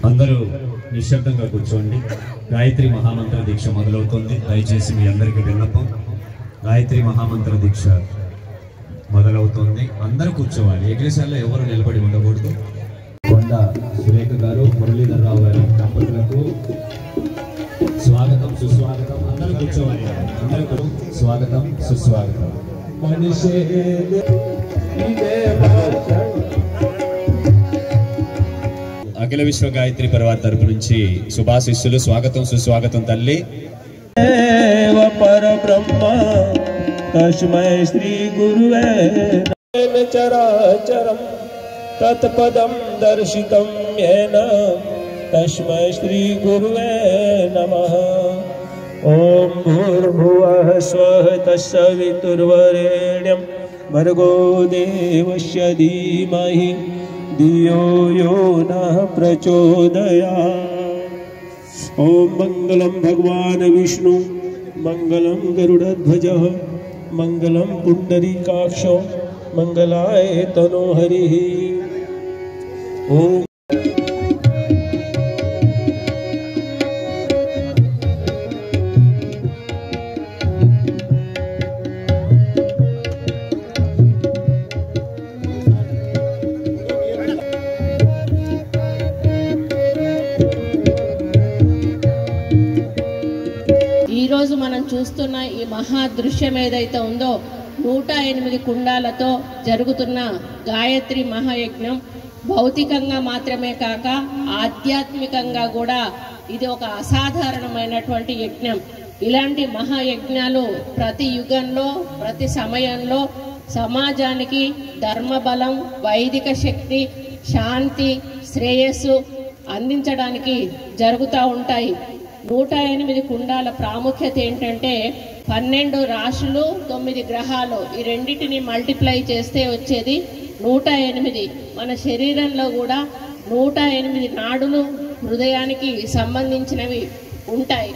అందరూ నిశ్శబ్దంగా కూర్చోండి. గాయత్రి మహామంత్ర దీక్ష మొదలవుతుంది. దయచేసి మీ అందరికీ విన్నపం, గాయత్రి మహామంత్ర దీక్ష మొదలవుతుంది. అందరూ కూర్చోవాలి. ఏకదేశాల్లో ఎవరు నిలబడి ఉండకూడదు. కొండ సురేఖ గారు, మురళీధర్ రావు గారి దంపతులకు స్వాగతం, సుస్వాగతం. అందరూ కూర్చోవాలి. అందరూ స్వాగతం, సుస్వాగతం. అఖిల విశ్వ గాయత్రి పరివార తరపు నుంచి శుభాశిస్సులు. స్వాగతం, సుస్వాగతం తల్లి. పరబ్రహ్మ తస్మై శ్రీ గురువే చరాచరం తత్పదం దర్శితం యేన తస్మై శ్రీ గురువే నమః. ఓం భూర్భువః స్వః తస్సవితుర్వరేణ్యం భర్గో దేవస్య ధీమహి ధియో యో నః ప్రచోదయాత్. ఓం మంగళం భగవాన్ విష్ణు, మంగళం గరుడధ్వజః, మంగళం పుండరీకాక్షో, మంగళాయ తనోహరిః. ఓం ఈరోజు మనం చూస్తున్న ఈ మహా దృశ్యం ఏదైతే ఉందో 108 కుండాలతో జరుగుతున్న గాయత్రి మహాయజ్ఞం భౌతికంగా మాత్రమే కాక ఆధ్యాత్మికంగా కూడా ఇది ఒక అసాధారణమైనటువంటి యజ్ఞం. ఇలాంటి మహాయజ్ఞాలు ప్రతి యుగంలో, ప్రతి సమయంలో సమాజానికి ధర్మబలం, వైదిక శక్తి, శాంతి, శ్రేయస్సు అందించడానికి జరుగుతూ ఉంటాయి. 108 కుండాల ప్రాముఖ్యత ఏంటంటే 12 రాశులు, 9 గ్రహాలు, ఈ రెండింటిని మల్టిప్లై చేస్తే వచ్చేది 108. మన శరీరంలో కూడా 108 నాడులు హృదయానికి సంబంధించినవి ఉంటాయి.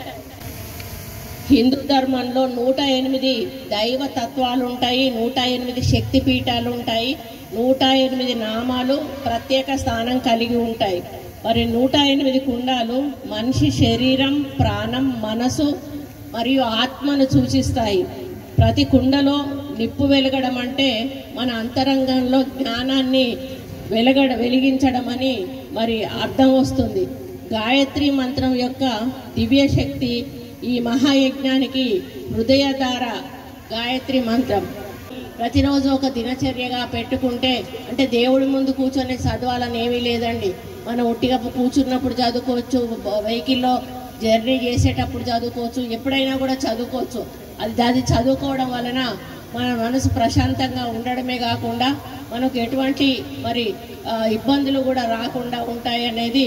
హిందూ ధర్మంలో 108 దైవ తత్వాలు ఉంటాయి, 108 శక్తి పీఠాలు ఉంటాయి, 108 నామాలు ప్రత్యేక స్థానం కలిగి ఉంటాయి. మరి 108 కుండాలు మనిషి శరీరం, ప్రాణం, మనసు మరియు ఆత్మను సూచిస్తాయి. ప్రతి కుండలో నిప్పు వెలగడం అంటే మన అంతరంగంలో జ్ఞానాన్ని వెలిగించడం అని మరి అర్థం వస్తుంది. గాయత్రి మంత్రం యొక్క దివ్య శక్తి ఈ మహాయజ్ఞానికి హృదయధార గాయత్రి మంత్రం. ప్రతిరోజు ఒక దినచర్యగా పెట్టుకుంటే, అంటే దేవుడి ముందు కూర్చొని చదవాలని ఏమీ లేదండి. మనం ఒట్టిగా కూర్చున్నప్పుడు చదువుకోవచ్చు, వెహికల్లో జర్నీ చేసేటప్పుడు చదువుకోవచ్చు, ఎప్పుడైనా కూడా చదువుకోవచ్చు. అది చదువుకోవడం వలన మన మనసు ప్రశాంతంగా ఉండడమే కాకుండా మనకు ఎటువంటి మరి ఇబ్బందులు కూడా రాకుండా ఉంటాయి అనేది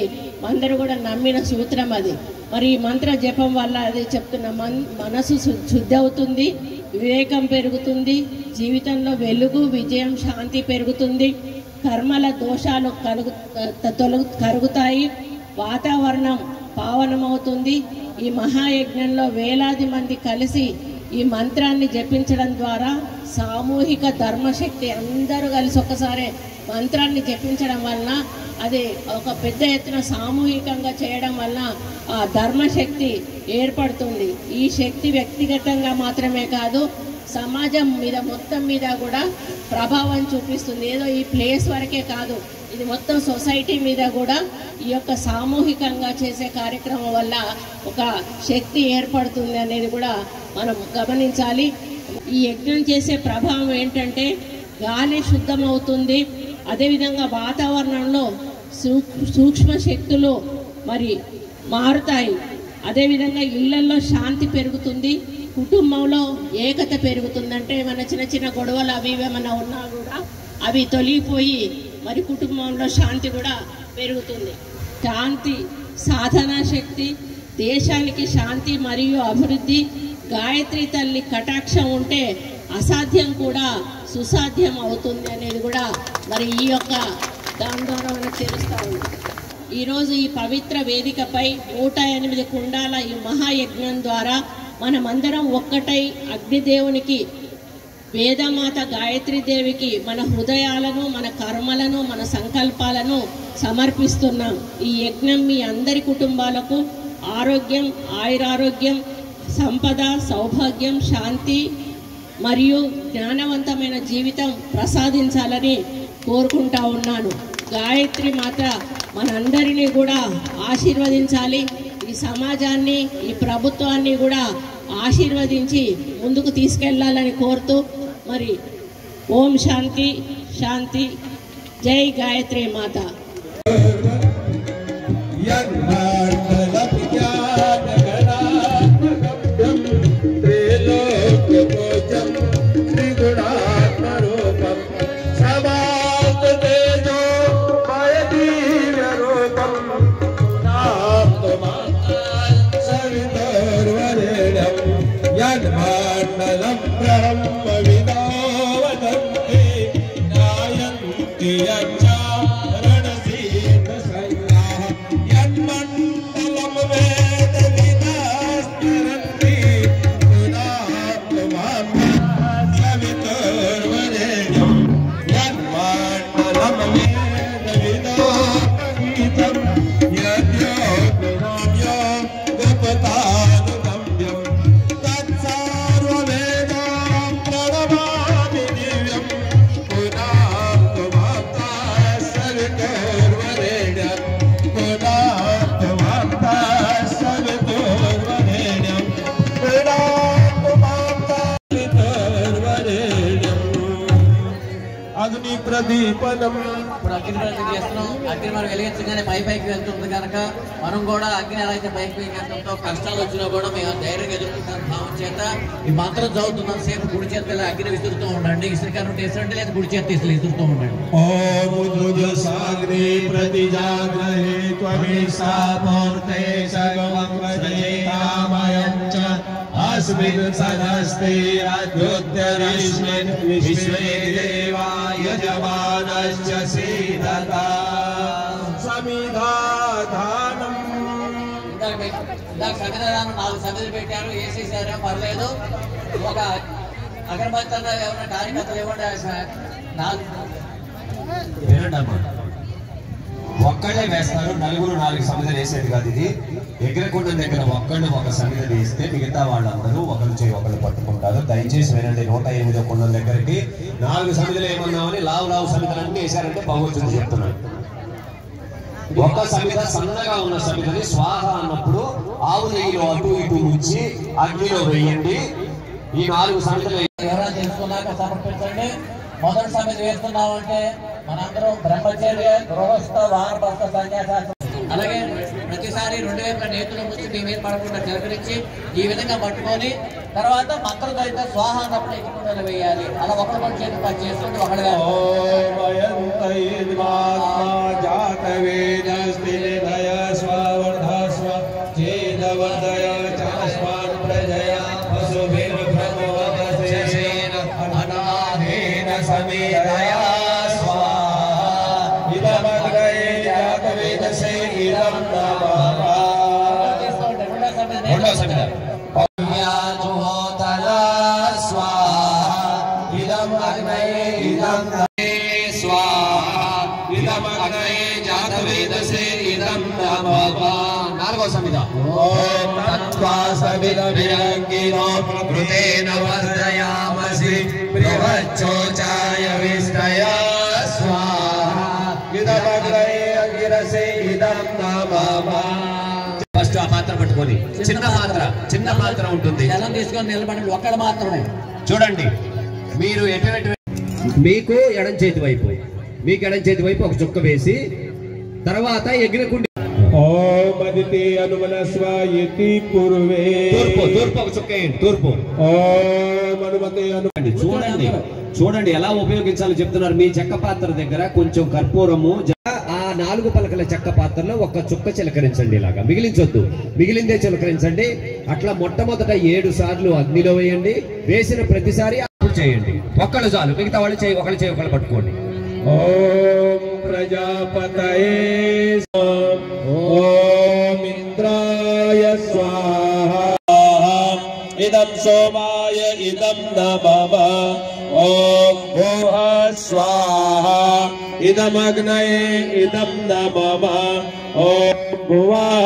అందరూ కూడా నమ్మిన సూత్రం అది. మరి ఈ మంత్ర జపం వల్ల అది చెప్తున్న మనసు శుద్ధి అవుతుంది, వివేకం పెరుగుతుంది, జీవితంలో వెలుగు, విజయం, శాంతి పెరుగుతుంది, కర్మల దోషాలు కరుగుతాయి, వాతావరణం పావనమవుతుంది. ఈ మహాయజ్ఞంలో వేలాది మంది కలిసి ఈ మంత్రాన్ని జపించడం ద్వారా సామూహిక ధర్మశక్తి, అందరూ కలిసి ఒక్కసారి మంత్రాన్ని జపించడం వలన అది ఒక పెద్ద ఎత్తున సామూహికంగా చేయడం వలన ఆ ధర్మశక్తి ఏర్పడుతుంది. ఈ శక్తి వ్యక్తిగతంగా మాత్రమే కాదు, సమాజం మీద మొత్తం మీద కూడా ప్రభావం చూపిస్తుంది. ఏదో ఈ ప్లేస్ వరకే కాదు, ఇది మొత్తం సొసైటీ మీద కూడా ఈ యొక్క సామూహికంగా చేసే కార్యక్రమం వల్ల ఒక శక్తి ఏర్పడుతుంది అనేది కూడా మనం గమనించాలి. ఈ యజ్ఞం చేసే ప్రభావం ఏంటంటే గాలి శుద్ధమవుతుంది, అదేవిధంగా వాతావరణంలో సూక్ష్మ శక్తులు మరి మారుతాయి, అదేవిధంగా ఇళ్లలో శాంతి పెరుగుతుంది, కుటుంబంలో ఏకత పెరుగుతుంది. అంటే మన చిన్న చిన్న గొడవలు అవి ఏమైనా ఉన్నా కూడా అవి తొలగిపోయి మరి కుటుంబంలో శాంతి కూడా పెరుగుతుంది. శాంతి సాధనా శక్తి, దేశానికి శాంతి మరియు అభివృద్ధి. గాయత్రి తల్లి కటాక్షం ఉంటే అసాధ్యం కూడా సుసాధ్యం అవుతుంది అనేది కూడా మరి ఈ యొక్క దాని ద్వారా మనకు తెలుస్తూ ఉంది. ఈరోజు ఈ పవిత్ర వేదికపై 108 కుండాల ఈ మహాయజ్ఞం ద్వారా మనమందరం ఒక్కటై అగ్నిదేవునికి వేదమాత గాయత్రీదేవికి మన హృదయాలను, మన కర్మలను, మన సంకల్పాలను సమర్పిస్తున్నాం. ఈ యజ్ఞం మీ అందరి కుటుంబాలకు ఆరోగ్యం, ఆయురారోగ్యం, సంపద, సౌభాగ్యం, శాంతి మరియు జ్ఞానవంతమైన జీవితం ప్రసాదించాలని కోరుకుంటా ఉన్నాను. గాయత్రి మాత మనందరినీ కూడా ఆశీర్వదించాలి. ఈ సమాజాన్ని, ఈ ప్రభుత్వాన్ని కూడా ఆశీర్వదించి ముందుకు తీసుకెళ్లాలని కోరుతూ మరి ఓం శాంతి శాంతి. జై గాయత్రి మాత. అగ్ని ప్రదీపనం. ఇప్పుడు అగ్ని ప్రదీపం చేస్తున్నాం. అగ్ని మనం వెలిగించగానే పైకి వెళ్తుంది కనుక మనం కూడా అగ్ని ఎలా అయితే పైకి వెళ్తుందో కష్టాలు వచ్చినా కూడా మేము ధైర్యంగా ఎదుర్కొంటాం భావం చేత ఈ మంత్రం చదువుతున్నాం సేపు కుడి చేత అగ్ని విసురుతూ ఉండండి. ఇసురికారు ఇసురండి లేదా కుడి చేత విసురుతూ ఉండండి. अस्मिन् सदस्ते अद्युत्तरस्मिन् विश्वे देवा यजमानश्च सीदता समिधाधानम्. ఇందాక సమిధానం 4 సమిధులు పెట్టారు, వేసేసారు, పర్లేదు. ఒక అగరబత్తులు ఏమన్నా కార్యకర్తలు ఇవ్వండి. 4 ఒక్కడే వేస్తారు, నలుగురు 4 సమిధలు వేసేది కాదు. ఇది ఎగిరకొండం దగ్గర ఒక్కడు ఒక సమిధ వేస్తే మిగతా వాళ్ళందరూ ఒకరు చేయి ఒకరు పట్టుకుంటారు. దయచేసి వినండి. 108వ కొండం దగ్గరికి 4 సమిధలు ఏమన్నామని లావు సమిధలన్నీ వేశారంటే బాగోతుంది చెప్తున్నాడు. ఒక సమిధ సన్నగా ఉన్న సమిధని స్వాహ అన్నప్పుడు ఆవు నెయ్యిలో అటు ఇటు ముంచి అగ్నిలో వేయండి. ఈ 4 సమిధలు ఎవరైనా తెలుసుకున్నాక సమర్పించండి. మొదటి సమితి వేస్తున్నామంటే మనందరం బ్రహ్మచర్య, గృహస్థ, వానప్రస్థ, సన్యాసాలు అలాగే ప్రతిసారి 2 వైపుల నేతుల ముంచి మీ మీద పడకుండా తిరగరించి ఈ విధంగా పట్టుకొని తర్వాత మంత్రం అయితే స్వాహ అన్నప్పుడు ఎత్తుకుంటూ వేయాలి. అలా ఒకరి చేతి పని చేస్తుంటే ఒకటిగా ఫస్ట్ ఆ పాత్ర పట్టుకొని చిన్న పాత్ర ఉంటుంది. జలం తీసుకొని నిలబడి ఒక్కడు మాత్రమే చూడండి. మీరు ఎటువంటి మీకు ఎడం చేతి వైపు ఒక చుక్క వేసి తర్వాత ఎగిరకుండి ఓం అదితే అనుమనస్వ యతి పూర్వే తూర్పు ఒక చుక్క వేయండి. తూర్పు ఓం అనుమతే చూడండి ఎలా ఉపయోగించాలో చెప్తున్నారు. మీ చెక్క పాత్ర దగ్గర కొంచెం కర్పూరము, ఆ 4 పలకల చెక్క పాత్రలో ఒక చుక్క చిలకరించండి. ఇలాగా మిగిలించొద్దు, మిగిలిందే చిలకరించండి. అట్లా మొట్టమొదట 7 సార్లు అగ్నిలో వేయండి. వేసిన ప్రతిసారి అప్పుడు చేయండి. ఒక్కళ్ళు చాలు, మిగతా వాళ్ళు ఒకళ్ళు పట్టుకోండి. ఓం ప్రజాపతయే ఓం ఇంద్రాయ స్వాహా ఇదం సోమాయ ఇదం इदं न मम ॐ भुवः स्वाहा इदमग्नये इदं न मम ॐ भुवः